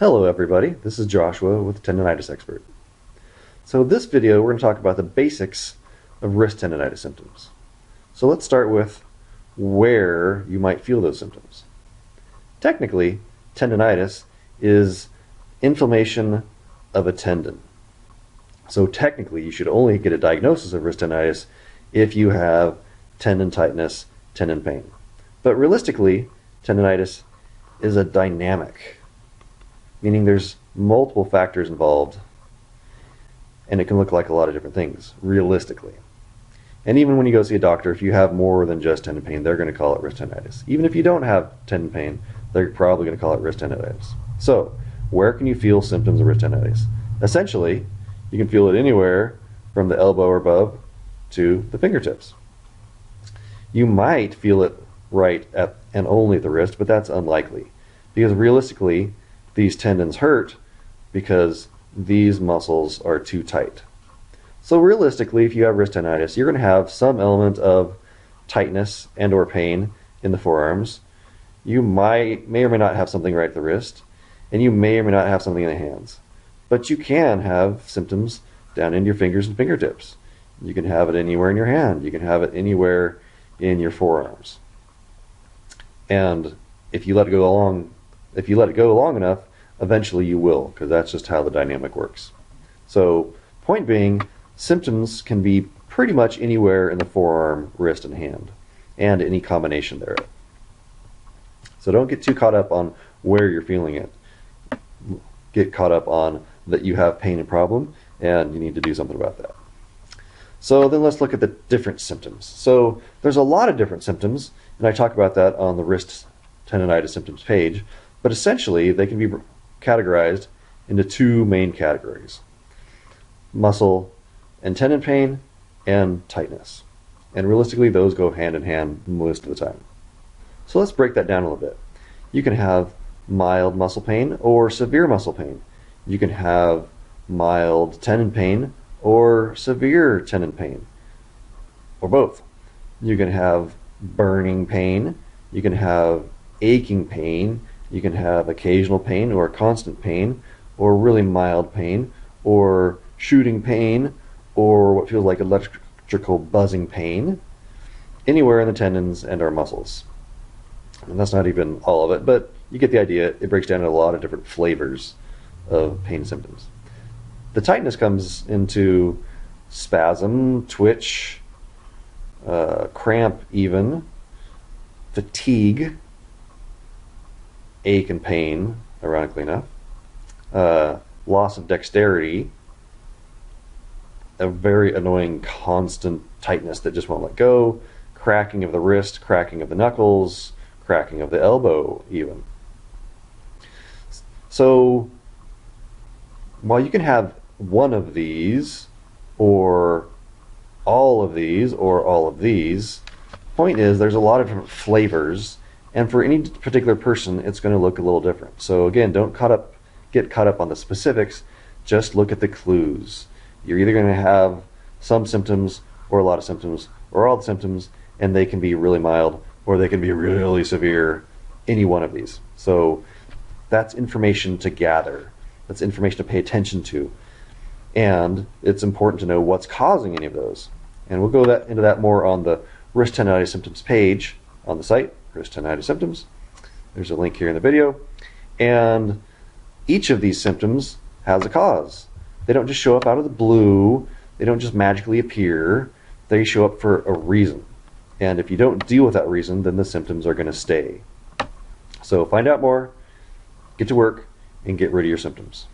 Hello everybody, this is Joshua with the Tendonitis Expert. So this video we're going to talk about the basics of wrist tendonitis symptoms. So let's start with where you might feel those symptoms. Technically, tendonitis is inflammation of a tendon. So technically you should only get a diagnosis of wrist tendonitis if you have tendon tightness, tendon pain. But realistically, tendonitis is a dynamic, meaning there's multiple factors involved, and it can look like a lot of different things, realistically. And even when you go see a doctor, if you have more than just tendon pain, they're going to call it wrist tendonitis. Even if you don't have tendon pain, they're probably going to call it wrist tendonitis. So, where can you feel symptoms of wrist tendonitis? Essentially, you can feel it anywhere from the elbow or above to the fingertips. You might feel it right at and only at the wrist, but that's unlikely, because realistically, these tendons hurt because these muscles are too tight. So realistically, if you have wrist tendonitis, you're going to have some element of tightness and or pain in the forearms. You may or may not have something right at the wrist, and you may or may not have something in the hands. But you can have symptoms down into your fingers and fingertips. You can have it anywhere in your hand. You can have it anywhere in your forearms. And if you let it go long enough, eventually you will, because that's just how the dynamic works. So, point being, symptoms can be pretty much anywhere in the forearm, wrist, and hand, and any combination thereof. So don't get too caught up on where you're feeling it. Get caught up on that you have pain and problem, and you need to do something about that. So then let's look at the different symptoms. So there's a lot of different symptoms, and I talk about that on the wrist tendonitis symptoms page, but essentially they can be categorized into two main categories: muscle and tendon pain and tightness. And realistically, those go hand in hand most of the time. So let's break that down a little bit. You can have mild muscle pain or severe muscle pain. You can have mild tendon pain or severe tendon pain, or both. You can have burning pain, you can have aching pain, you can have occasional pain or constant pain, or really mild pain, or shooting pain, or what feels like electrical buzzing pain, anywhere in the tendons and our muscles. And that's not even all of it, but you get the idea. It breaks down into a lot of different flavors of pain symptoms. The tightness comes into spasm, twitch, cramp even, fatigue, ache and pain, ironically enough, loss of dexterity, a very annoying constant tightness that just won't let go, cracking of the wrist, cracking of the knuckles, cracking of the elbow even. So while you can have one of these, or all of these, or all of these, point is there's a lot of different flavors, and for any particular person it's going to look a little different. So again, don't get caught up on the specifics, just look at the clues. You're either going to have some symptoms or a lot of symptoms or all the symptoms, and they can be really mild or they can be really severe, any one of these. So that's information to gather. That's information to pay attention to. And it's important to know what's causing any of those. And we'll go into that more on the wrist tendonitis symptoms page on the site, wrist tendonitis symptoms. There's a link here in the video. And each of these symptoms has a cause. They don't just show up out of the blue. They don't just magically appear. They show up for a reason. And if you don't deal with that reason, then the symptoms are going to stay. So find out more, get to work, and get rid of your symptoms.